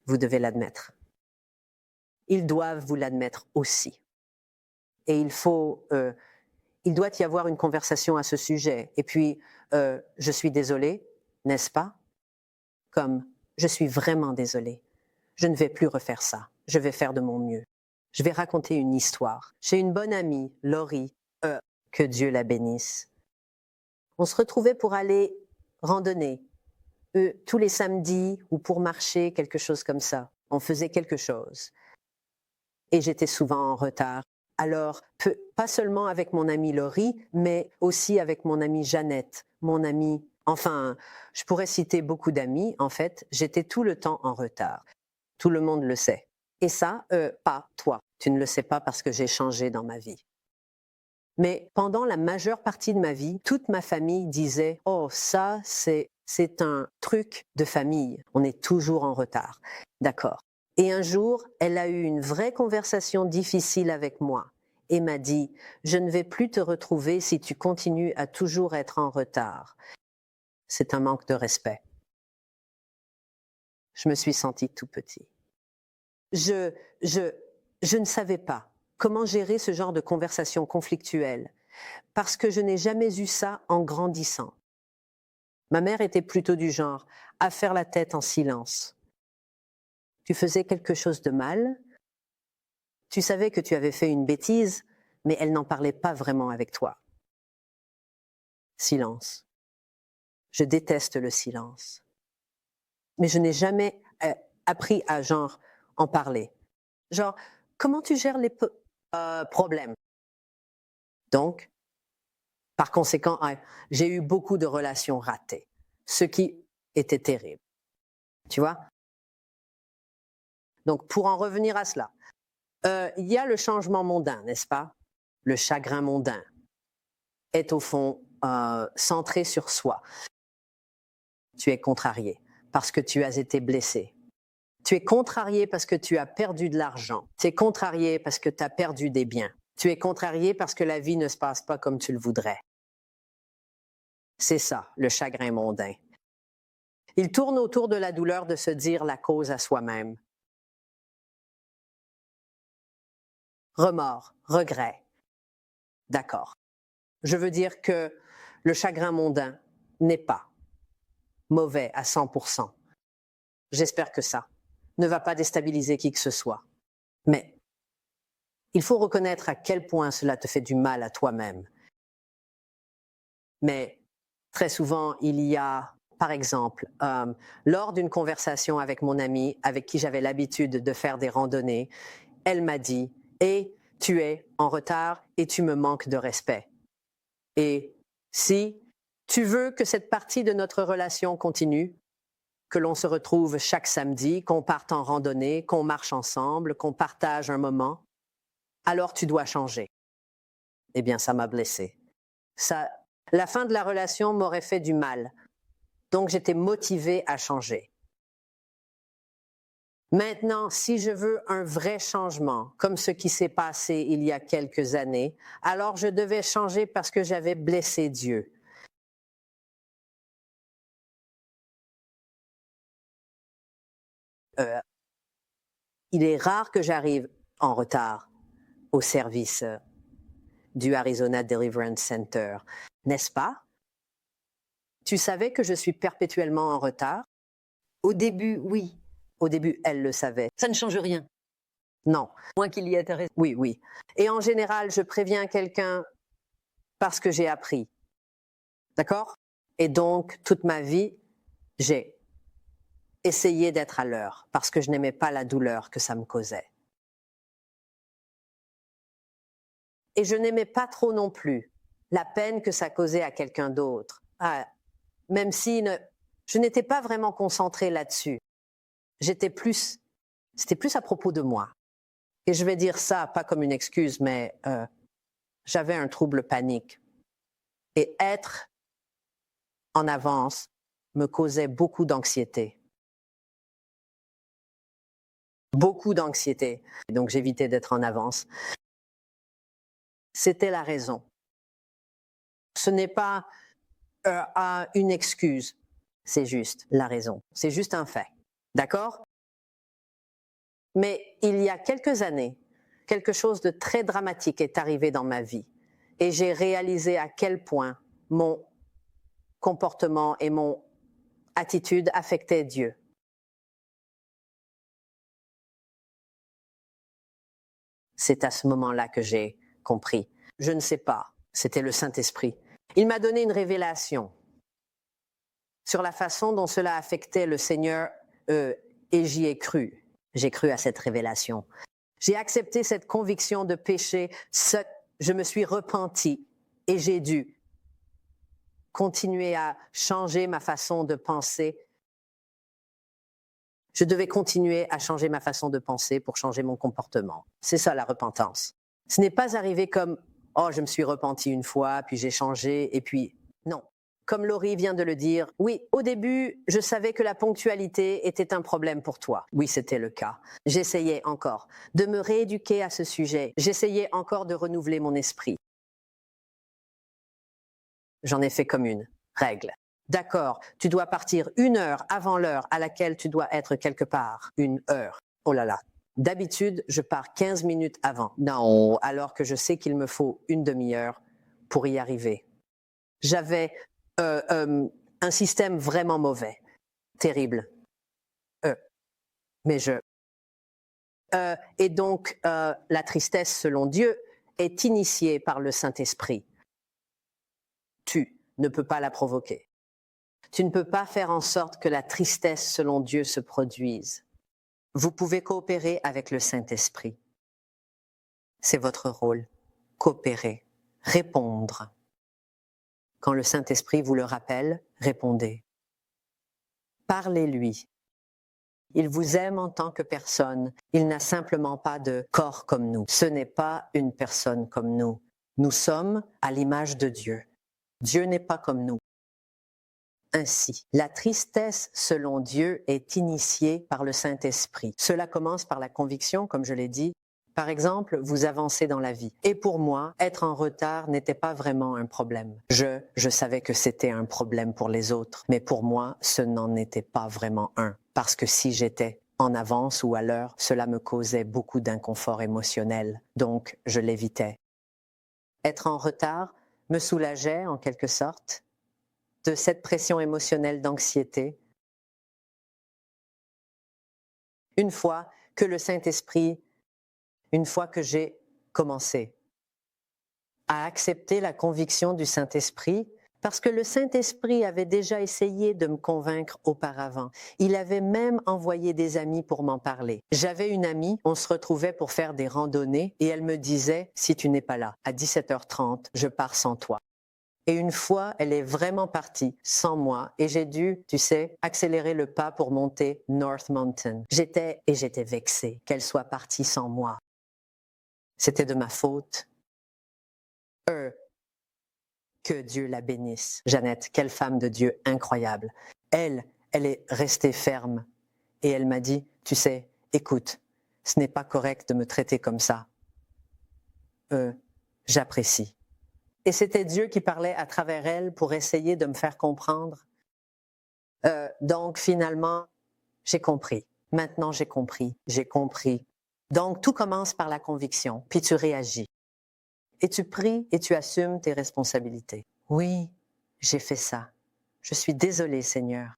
Vous devez l'admettre. Ils doivent vous l'admettre aussi. Et il doit y avoir une conversation à ce sujet. Et puis, je suis désolée, n'est-ce pas? Comme, je suis vraiment désolée. Je ne vais plus refaire ça. Je vais faire de mon mieux. Je vais raconter une histoire. J'ai une bonne amie, Laurie, que Dieu la bénisse. On se retrouvait pour aller randonner tous les samedis ou pour marcher, quelque chose comme ça. On faisait quelque chose. Et j'étais souvent en retard. Alors, pas seulement avec mon amie Laurie, mais aussi avec mon amie Jeannette, mon amie... Enfin, je pourrais citer beaucoup d'amis. En fait, j'étais tout le temps en retard. Tout le monde le sait. Et ça, pas toi. Tu ne le sais pas parce que j'ai changé dans ma vie. Mais pendant la majeure partie de ma vie, toute ma famille disait « Oh, ça, c'est C'est un truc de famille. On est toujours en retard. D'accord. Et un jour, elle a eu une vraie conversation difficile avec moi et m'a dit « Je ne vais plus te retrouver si tu continues à toujours être en retard. » C'est un manque de respect. Je me suis sentie tout petit. Je ne savais pas comment gérer ce genre de conversation conflictuelle parce que je n'ai jamais eu ça en grandissant. Ma mère était plutôt du genre à faire la tête en silence. Tu faisais quelque chose de mal, tu savais que tu avais fait une bêtise, mais elle n'en parlait pas vraiment avec toi. Silence. Je déteste le silence. Mais je n'ai jamais appris à genre en parler. Genre, comment tu gères les problèmes? Donc, par conséquent, j'ai eu beaucoup de relations ratées, ce qui était terrible. Tu vois? Donc, pour en revenir à cela, il y a le changement mondain, n'est-ce pas? Le chagrin mondain est au fond centré sur soi. Tu es contrarié parce que tu as été blessé. Tu es contrarié parce que tu as perdu de l'argent. Tu es contrarié parce que tu as perdu des biens. Tu es contrarié parce que la vie ne se passe pas comme tu le voudrais. C'est ça, le chagrin mondain. Il tourne autour de la douleur de se dire la cause à soi-même. Remords, regrets. D'accord. Je veux dire que le chagrin mondain n'est pas mauvais à 100%. J'espère que ça ne va pas déstabiliser qui que ce soit. Mais il faut reconnaître à quel point cela te fait du mal à toi-même. Mais très souvent, il y a, par exemple, lors d'une conversation avec mon amie avec qui j'avais l'habitude de faire des randonnées, elle m'a dit « Hey, tu es en retard et tu me manques de respect. Et si tu veux que cette partie de notre relation continue, que l'on se retrouve chaque samedi, qu'on parte en randonnée, qu'on marche ensemble, qu'on partage un moment, alors tu dois changer. » Eh bien, ça m'a blessée. La fin de la relation m'aurait fait du mal. Donc, j'étais motivée à changer. Maintenant, si je veux un vrai changement, comme ce qui s'est passé il y a quelques années, alors je devais changer parce que j'avais blessé Dieu. Il est rare que j'arrive en retard au service du Arizona Deliverance Center, n'est-ce pas? Tu savais que je suis perpétuellement en retard? Au début, oui. Au début, elle le savait. Ça ne change rien. Non. Moins qu'il y ait intéressé. Oui, oui. Et en général, je préviens quelqu'un parce que j'ai appris. D'accord? Et donc, toute ma vie, j'ai essayé d'être à l'heure parce que je n'aimais pas la douleur que ça me causait. Et je n'aimais pas trop non plus la peine que ça causait à quelqu'un d'autre. Même si je n'étais pas vraiment concentrée là-dessus. C'était plus à propos de moi. Et je vais dire ça, pas comme une excuse, mais j'avais un trouble panique. Et être en avance me causait beaucoup d'anxiété. Beaucoup d'anxiété. Donc j'évitais d'être en avance. C'était la raison. Ce n'est pas une excuse, c'est juste la raison. C'est juste un fait. D'accord? Mais il y a quelques années, quelque chose de très dramatique est arrivé dans ma vie. Et j'ai réalisé à quel point mon comportement et mon attitude affectaient Dieu. C'est à ce moment-là que j'ai compris. Je ne sais pas, c'était le Saint-Esprit. Il m'a donné une révélation sur la façon dont cela affectait le Seigneur et j'y ai cru. J'ai cru à cette révélation. J'ai accepté cette conviction de péché, je me suis repentie et j'ai dû continuer à changer ma façon de penser. Je devais continuer à changer ma façon de penser pour changer mon comportement. C'est ça la repentance. Ce n'est pas arrivé comme « Oh, je me suis repentie une fois, puis j'ai changé, et puis… » Non. comme Laurie vient de le dire, oui, au début, je savais que la ponctualité était un problème pour toi. Oui, c'était le cas. J'essayais encore de me rééduquer à ce sujet. J'essayais encore de renouveler mon esprit. J'en ai fait comme une règle. D'accord, tu dois partir 1 heure avant l'heure à laquelle tu dois être quelque part. 1 heure. Oh là là. D'habitude, je pars 15 minutes avant. Non, alors que je sais qu'il me faut une demi-heure pour y arriver. J'avais un système vraiment mauvais, terrible. Mais et donc, la tristesse, selon Dieu, est initiée par le Saint-Esprit. Tu ne peux pas la provoquer. Tu ne peux pas faire en sorte que la tristesse, selon Dieu, se produise. Vous pouvez coopérer avec le Saint-Esprit. C'est votre rôle. Coopérer, répondre. Quand le Saint-Esprit vous le rappelle, répondez. Parlez-lui. Il vous aime en tant que personne. Il n'a simplement pas de corps comme nous. Ce n'est pas une personne comme nous. Nous sommes à l'image de Dieu. Dieu n'est pas comme nous. Ainsi, la tristesse, selon Dieu, est initiée par le Saint-Esprit. Cela commence par la conviction, comme je l'ai dit. Par exemple, vous avancez dans la vie. Et pour moi, être en retard n'était pas vraiment un problème. Je savais que c'était un problème pour les autres, mais pour moi, ce n'en était pas vraiment un. Parce que si j'étais en avance ou à l'heure, cela me causait beaucoup d'inconfort émotionnel. Donc, je l'évitais. Être en retard me soulageait en quelque sorte de cette pression émotionnelle d'anxiété. Une fois que le Saint-Esprit, une fois que j'ai commencé à accepter la conviction du Saint-Esprit, parce que le Saint-Esprit avait déjà essayé de me convaincre auparavant. Il avait même envoyé des amis pour m'en parler. J'avais une amie, on se retrouvait pour faire des randonnées et elle me disait « Si tu n'es pas là, à 17h30, je pars sans toi ». Et une fois, elle est vraiment partie sans moi et j'ai dû, tu sais, accélérer le pas pour monter North Mountain. J'étais vexée qu'elle soit partie sans moi. C'était de ma faute. Que Dieu la bénisse. Jeannette, quelle femme de Dieu incroyable. Elle est restée ferme et elle m'a dit, tu sais, écoute, ce n'est pas correct de me traiter comme ça. J'apprécie. Et c'était Dieu qui parlait à travers elle pour essayer de me faire comprendre. Donc finalement, j'ai compris. Maintenant, j'ai compris. Donc tout commence par la conviction, puis tu réagis. Et tu pries et tu assumes tes responsabilités. Oui, j'ai fait ça. Je suis désolée, Seigneur.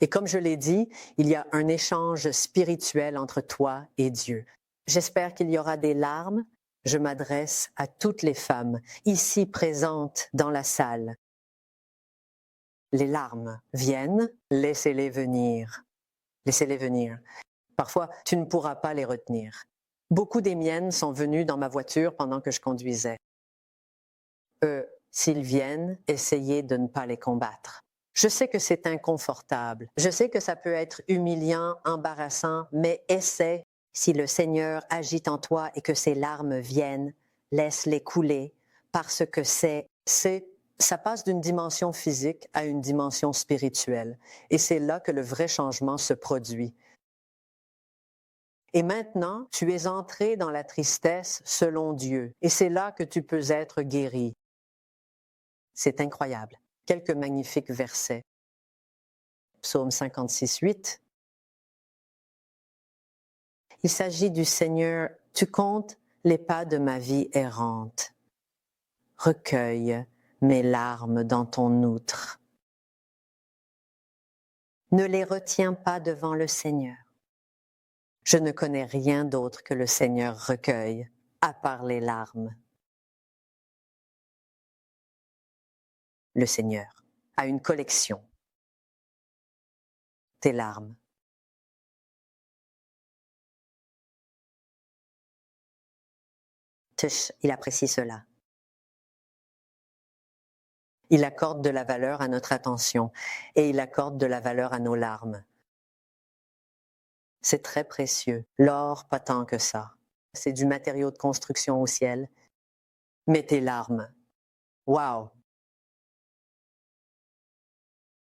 Et comme je l'ai dit, il y a un échange spirituel entre toi et Dieu. J'espère qu'il y aura des larmes. Je m'adresse à toutes les femmes ici présentes dans la salle. Les larmes viennent, laissez-les venir. Laissez-les venir. Parfois, tu ne pourras pas les retenir. Beaucoup des miennes sont venues dans ma voiture pendant que je conduisais. S'ils viennent, essayez de ne pas les combattre. Je sais que c'est inconfortable. Je sais que ça peut être humiliant, embarrassant, mais essaie. Si le Seigneur agit en toi et que ces larmes viennent, laisse-les couler parce que ça passe d'une dimension physique à une dimension spirituelle. Et c'est là que le vrai changement se produit. Et maintenant, tu es entré dans la tristesse selon Dieu. Et c'est là que tu peux être guéri. C'est incroyable. Quelques magnifiques versets. Psaume 56, 8. Il s'agit du Seigneur. Tu comptes les pas de ma vie errante. Recueille mes larmes dans ton outre. Ne les retiens pas devant le Seigneur. Je ne connais rien d'autre que le Seigneur recueille, à part les larmes. Le Seigneur a une collection. Tes larmes. Il apprécie cela. Il accorde de la valeur à notre attention et il accorde de la valeur à nos larmes. C'est très précieux. L'or, pas tant que ça. C'est du matériau de construction au ciel. Mais tes larmes, waouh!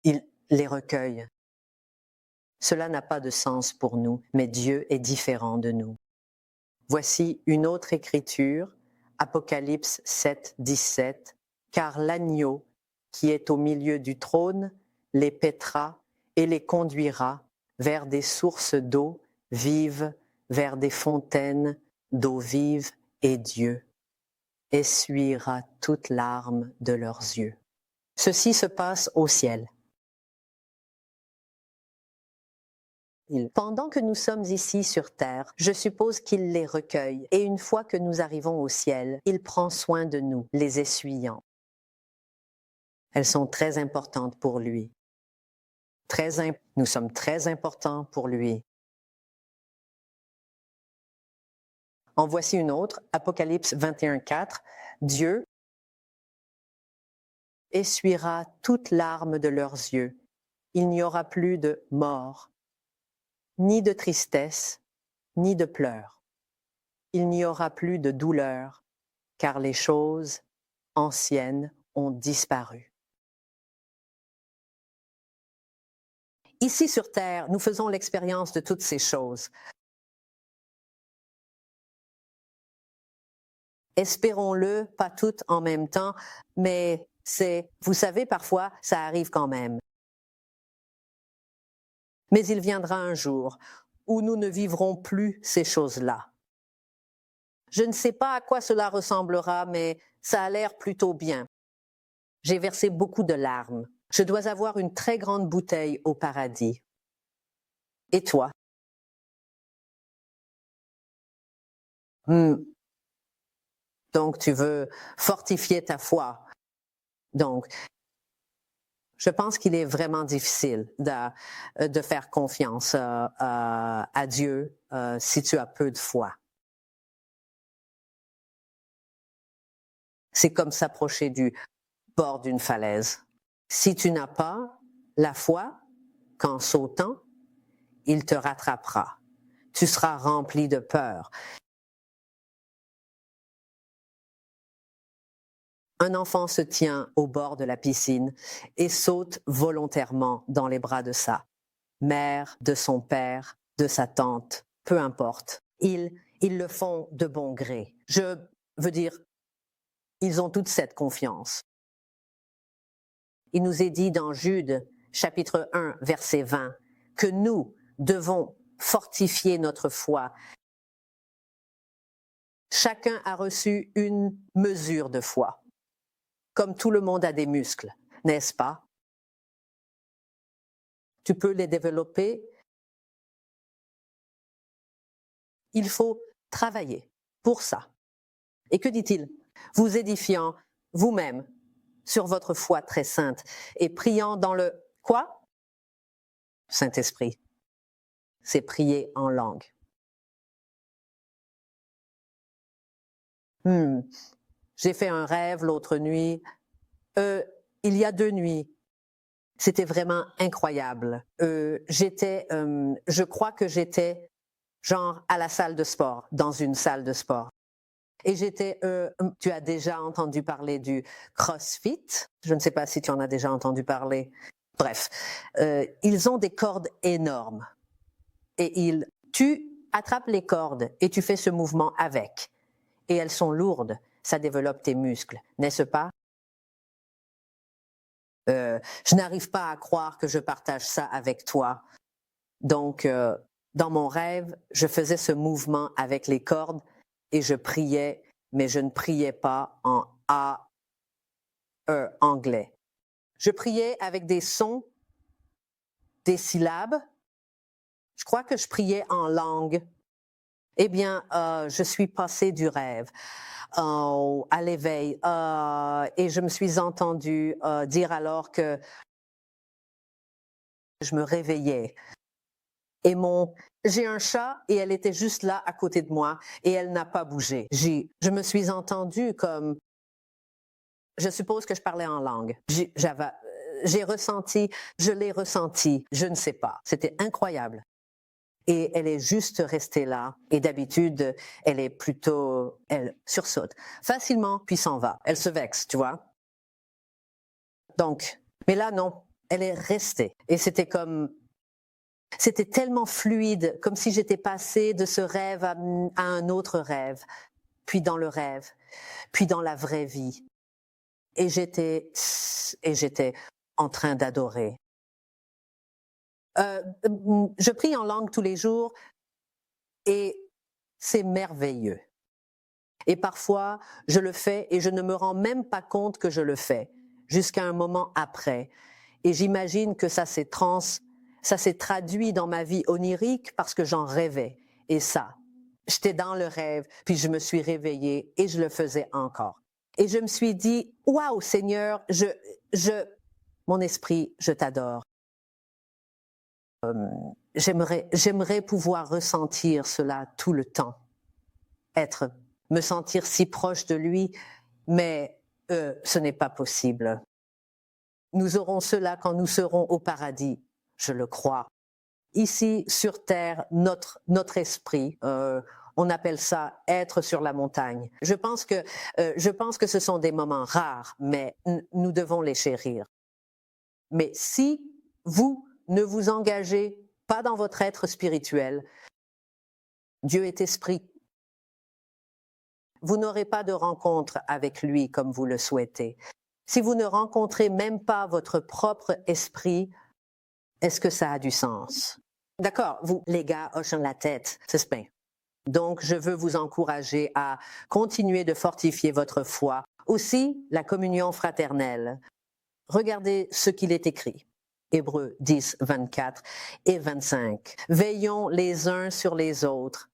il les recueille. Cela n'a pas de sens pour nous, mais Dieu est différent de nous. Voici une autre écriture, Apocalypse 7, 17, car l'agneau qui est au milieu du trône les paîtra et les conduira vers des sources d'eau vive, vers des fontaines d'eau vive, et Dieu essuiera toute larme de leurs yeux. Ceci se passe au ciel. Pendant que nous sommes ici sur terre, je suppose qu'il les recueille, et une fois que nous arrivons au ciel, il prend soin de nous, les essuyant. Elles sont très importantes pour lui. Nous sommes très importants pour lui. En voici une autre, Apocalypse 21, 4. Dieu essuiera toute larme de leurs yeux. Il n'y aura plus de mort, ni de tristesse, ni de pleurs. Il n'y aura plus de douleur, car les choses anciennes ont disparu. Ici sur Terre, nous faisons l'expérience de toutes ces choses. Espérons-le, pas toutes en même temps, mais vous savez, parfois, ça arrive quand même. Mais il viendra un jour où nous ne vivrons plus ces choses-là. Je ne sais pas à quoi cela ressemblera, mais ça a l'air plutôt bien. J'ai versé beaucoup de larmes. Je dois avoir une très grande bouteille au paradis. Et toi? Donc, tu veux fortifier ta foi. Donc, je pense qu'il est vraiment difficile de faire confiance à Dieu si tu as peu de foi. C'est comme s'approcher du bord d'une falaise. Si tu n'as pas la foi, qu'en sautant, il te rattrapera. Tu seras rempli de peur. Un enfant se tient au bord de la piscine et saute volontairement dans les bras de sa mère, de son père, de sa tante, peu importe. Ils le font de bon gré. Je veux dire, ils ont toute cette confiance. Il nous est dit dans Jude, chapitre 1, verset 20, que nous devons fortifier notre foi. Chacun a reçu une mesure de foi. Comme tout le monde a des muscles, n'est-ce pas? Tu peux les développer. Il faut travailler pour ça. Et que dit-il? Vous édifiant vous-même sur votre foi très sainte et priant dans le quoi? Saint-Esprit. C'est prier en langue. J'ai fait un rêve l'autre nuit. Il y a 2 nuits. C'était vraiment incroyable. Je crois que j'étais genre à la salle de sport, dans une salle de sport. Et tu as déjà entendu parler du CrossFit. Je ne sais pas si tu en as déjà entendu parler. Bref, ils ont des cordes énormes. Et tu attrapes les cordes et tu fais ce mouvement avec. Et elles sont lourdes. Ça développe tes muscles, n'est-ce pas? Je n'arrive pas à croire que je partage ça avec toi. Donc, dans mon rêve, je faisais ce mouvement avec les cordes et je priais, mais je ne priais pas en anglais. Je priais avec des sons, des syllabes. Je crois que je priais en langue. Eh bien, je suis passée du rêve à l'éveil et je me suis entendue dire alors que je me réveillais. Et j'ai un chat et elle était juste là à côté de moi et elle n'a pas bougé. Je me suis entendue comme, je suppose que je parlais en langue. J'ai ressenti, je l'ai ressenti, je ne sais pas. C'était incroyable. Et elle est juste restée là. Et d'habitude, elle sursaute facilement, puis s'en va. Elle se vexe, tu vois. Donc, mais là, non. Elle est restée. Et c'était tellement fluide, comme si j'étais passée de ce rêve à un autre rêve, puis dans le rêve, puis dans la vraie vie. Et j'étais en train d'adorer. Je prie en langue tous les jours et c'est merveilleux. Et parfois, je le fais et je ne me rends même pas compte que je le fais, jusqu'à un moment après. Et j'imagine que ça s'est traduit dans ma vie onirique parce que j'en rêvais. Et ça, j'étais dans le rêve, puis je me suis réveillée et je le faisais encore. Et je me suis dit, waouh, Seigneur, mon esprit, je t'adore. J'aimerais pouvoir ressentir cela tout le temps, me sentir si proche de lui, mais ce n'est pas possible. Nous aurons cela quand nous serons au paradis, je le crois. Ici, sur terre, notre esprit, on appelle ça être sur la montagne. Je pense que ce sont des moments rares, mais nous devons les chérir. Mais si vous ne vous engagez pas dans votre être spirituel, Dieu est esprit. Vous n'aurez pas de rencontre avec lui comme vous le souhaitez. Si vous ne rencontrez même pas votre propre esprit, est-ce que ça a du sens? D'accord, vous, les gars, hochant la tête, c'est bien. Donc, je veux vous encourager à continuer de fortifier votre foi. Aussi, la communion fraternelle. Regardez ce qu'il est écrit. Hébreux 10, 24 et 25. Veillons les uns sur les autres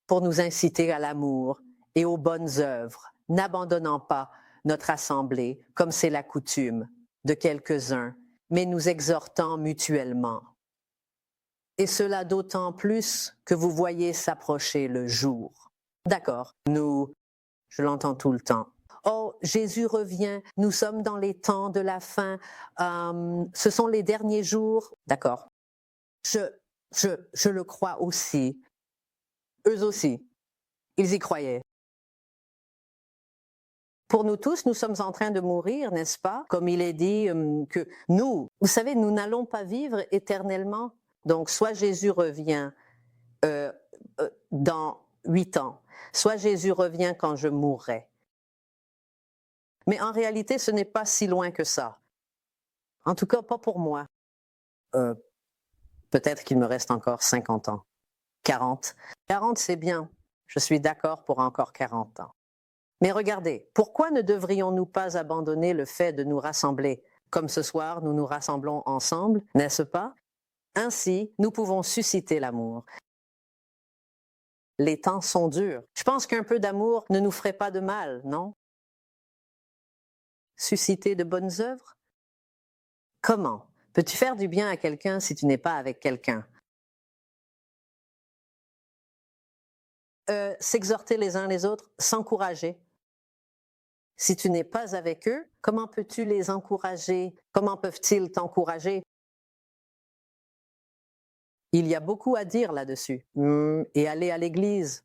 pour nous inciter à l'amour et aux bonnes œuvres, n'abandonnant pas notre assemblée, comme c'est la coutume de quelques-uns, mais nous exhortant mutuellement. Et cela d'autant plus que vous voyez s'approcher le jour. D'accord, je l'entends tout le temps. Oh, Jésus revient, nous sommes dans les temps de la fin, ce sont les derniers jours. D'accord, je le crois aussi. Eux aussi, ils y croyaient. Pour nous tous, nous sommes en train de mourir, n'est-ce pas? Comme il est dit que nous, vous savez, nous n'allons pas vivre éternellement. Donc, soit Jésus revient dans 8 ans, soit Jésus revient quand je mourrai. Mais en réalité, ce n'est pas si loin que ça. En tout cas, pas pour moi. Peut-être qu'il me reste encore 50 ans. 40. 40, c'est bien. Je suis d'accord pour encore 40 ans. Mais regardez, pourquoi ne devrions-nous pas abandonner le fait de nous rassembler? Comme ce soir, nous nous rassemblons ensemble, n'est-ce pas? Ainsi, nous pouvons susciter l'amour. Les temps sont durs. Je pense qu'un peu d'amour ne nous ferait pas de mal, non? Susciter de bonnes œuvres? Comment? Peux-tu faire du bien à quelqu'un si tu n'es pas avec quelqu'un? S'exhorter les uns les autres, s'encourager. Si tu n'es pas avec eux, comment peux-tu les encourager? Comment peuvent-ils t'encourager? Il y a beaucoup à dire là-dessus. Et aller à l'église,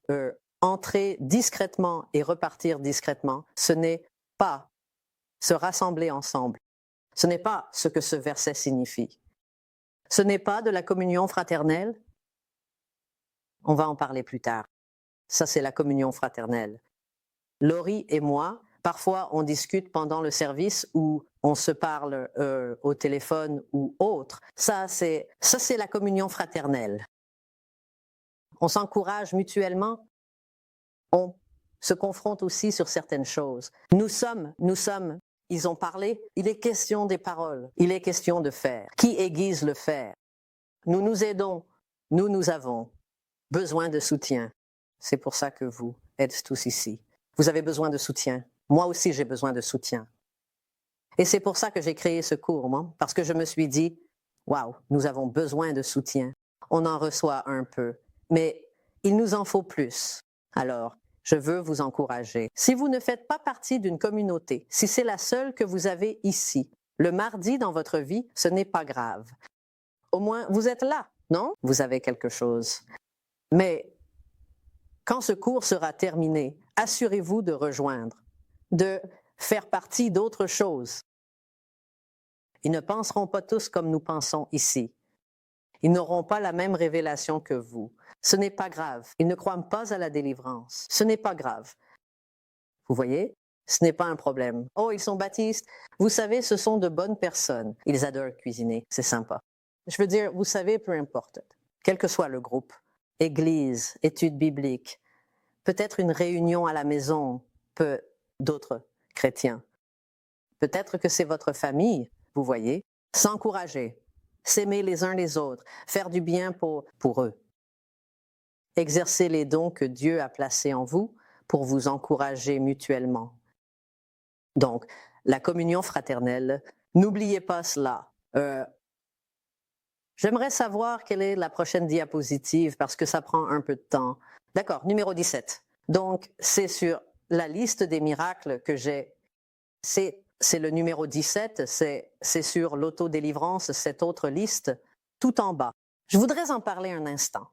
entrer discrètement et repartir discrètement, ce n'est pas se rassembler ensemble. Ce n'est pas ce que ce verset signifie. Ce n'est pas de la communion fraternelle. On va en parler plus tard. Ça, c'est la communion fraternelle. Laurie et moi, parfois, on discute pendant le service ou on se parle au téléphone ou autre. Ça, c'est la communion fraternelle. On s'encourage mutuellement. On se confronte aussi sur certaines choses. Nous sommes, ils ont parlé, il est question des paroles, il est question de faire. Qui aiguise le faire? Nous nous aidons, nous avons besoin de soutien. C'est pour ça que vous êtes tous ici. Vous avez besoin de soutien. Moi aussi, j'ai besoin de soutien. Et c'est pour ça que j'ai créé ce cours, moi, parce que je me suis dit, waouh, nous avons besoin de soutien. On en reçoit un peu, mais il nous en faut plus. Alors, je veux vous encourager. Si vous ne faites pas partie d'une communauté, si c'est la seule que vous avez ici, le mardi dans votre vie, ce n'est pas grave. Au moins, vous êtes là, non? Vous avez quelque chose. Mais quand ce cours sera terminé, assurez-vous de rejoindre, de faire partie d'autre chose. Ils ne penseront pas tous comme nous pensons ici. Ils n'auront pas la même révélation que vous. Ce n'est pas grave. Ils ne croient pas à la délivrance. Ce n'est pas grave. Vous voyez? Ce n'est pas un problème. Oh, ils sont baptistes. Vous savez, ce sont de bonnes personnes. Ils adorent cuisiner. C'est sympa. Je veux dire, vous savez, peu importe. Quel que soit le groupe, église, études bibliques, peut-être une réunion à la maison, d'autres chrétiens. Peut-être que c'est votre famille, vous voyez. S'encourager, s'aimer les uns les autres, faire du bien pour eux. Exercer les dons que Dieu a placés en vous pour vous encourager mutuellement. Donc, la communion fraternelle, n'oubliez pas cela. J'aimerais savoir quelle est la prochaine diapositive parce que ça prend un peu de temps. D'accord, numéro 17. Donc, c'est sur la liste des miracles que j'ai. C'est le numéro 17, c'est sur l'autodélivrance, cette autre liste, tout en bas. Je voudrais en parler un instant.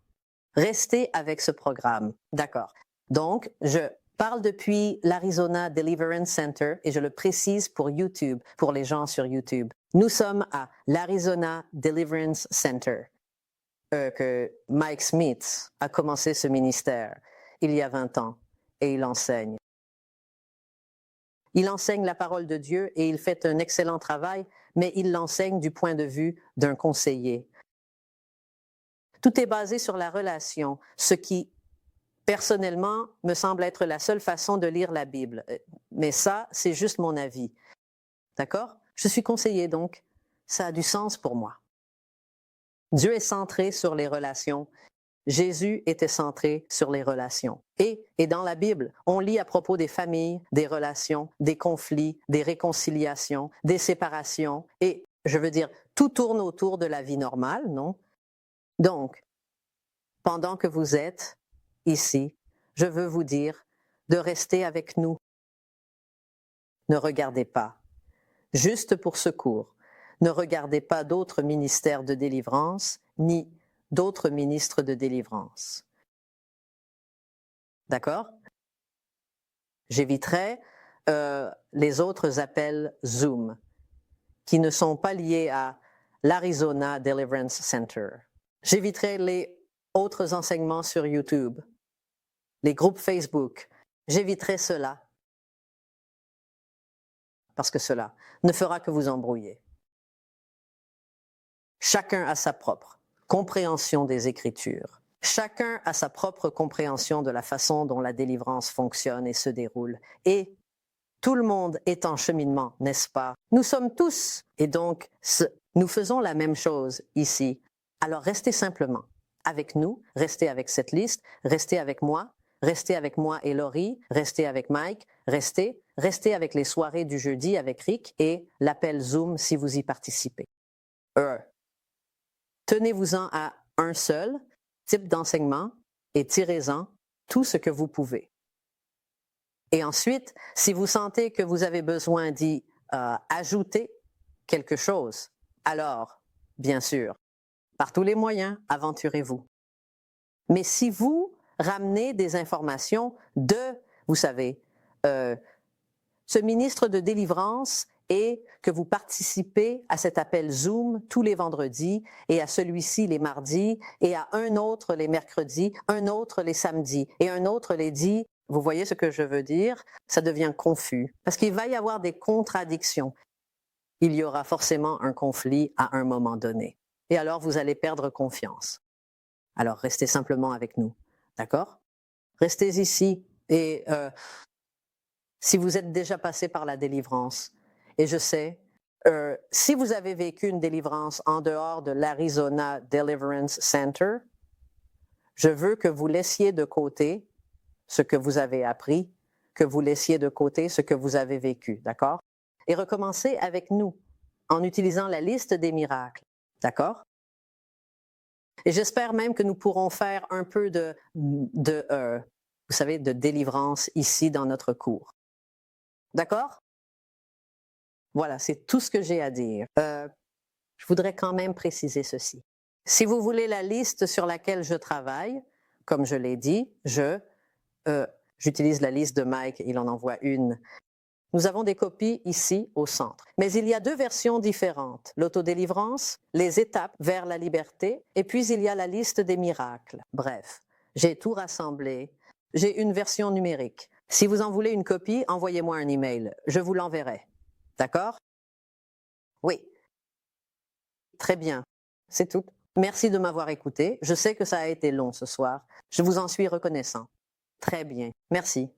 Restez avec ce programme. D'accord. Donc, je parle depuis l'Arizona Deliverance Center et je le précise pour YouTube, pour les gens sur YouTube. Nous sommes à l'Arizona Deliverance Center, que Mike Smith a commencé ce ministère il y a 20 ans et il enseigne. Il enseigne la parole de Dieu et il fait un excellent travail, mais il l'enseigne du point de vue d'un conseiller. Tout est basé sur la relation, ce qui, personnellement, me semble être la seule façon de lire la Bible. Mais ça, c'est juste mon avis. D'accord? Je suis conseiller, donc ça a du sens pour moi. Dieu est centré sur les relations. Jésus était centré sur les relations. Et dans la Bible, on lit à propos des familles, des relations, des conflits, des réconciliations, des séparations. Et je veux dire, tout tourne autour de la vie normale, non? Donc, pendant que vous êtes ici, je veux vous dire de rester avec nous. Ne regardez pas. Juste pour secours, ne regardez pas d'autres ministères de délivrance, ni d'autres ministres de délivrance. D'accord? J'éviterai les autres appels Zoom qui ne sont pas liés à l'Arizona Deliverance Center. J'éviterai les autres enseignements sur YouTube, les groupes Facebook. J'éviterai cela parce que cela ne fera que vous embrouiller. Chacun a sa propre compréhension des Écritures. Chacun a sa propre compréhension de la façon dont la délivrance fonctionne et se déroule. Et tout le monde est en cheminement, n'est-ce pas? Nous sommes tous, et donc nous faisons la même chose ici. Alors restez simplement avec nous, restez avec cette liste, restez avec moi et Laurie, restez avec Mike, restez avec les soirées du jeudi avec Rick et l'appel Zoom si vous y participez. Tenez-vous-en à un seul type d'enseignement et tirez-en tout ce que vous pouvez. Et ensuite, si vous sentez que vous avez besoin d'y ajouter quelque chose, alors, bien sûr, par tous les moyens, aventurez-vous. Mais si vous ramenez des informations vous savez, ce ministre de délivrance et que vous participez à cet appel Zoom tous les vendredis et à celui-ci les mardis et à un autre les mercredis, un autre les samedis et un autre les dit, vous voyez ce que je veux dire? Ça devient confus parce qu'il va y avoir des contradictions. Il y aura forcément un conflit à un moment donné. Et alors, vous allez perdre confiance. Alors, restez simplement avec nous. D'accord? Restez ici et si vous êtes déjà passé par la délivrance, et je sais, si vous avez vécu une délivrance en dehors de l'Arizona Deliverance Center, je veux que vous laissiez de côté ce que vous avez appris, que vous laissiez de côté ce que vous avez vécu, d'accord? Et recommencez avec nous en utilisant la liste des miracles, d'accord? Et j'espère même que nous pourrons faire un peu vous savez, de délivrance ici dans notre cours. D'accord? Voilà, c'est tout ce que j'ai à dire. Je voudrais quand même préciser ceci. Si vous voulez la liste sur laquelle je travaille, comme je l'ai dit, j'utilise la liste de Mike, il en envoie une. Nous avons des copies ici au centre. Mais il y a deux versions différentes, l'autodélivrance, les étapes vers la liberté, et puis il y a la liste des miracles. Bref, j'ai tout rassemblé. J'ai une version numérique. Si vous en voulez une copie, envoyez-moi un email. Je vous l'enverrai. D'accord? Oui. Très bien. C'est tout. Merci de m'avoir écouté. Je sais que ça a été long ce soir. Je vous en suis reconnaissant. Très bien. Merci.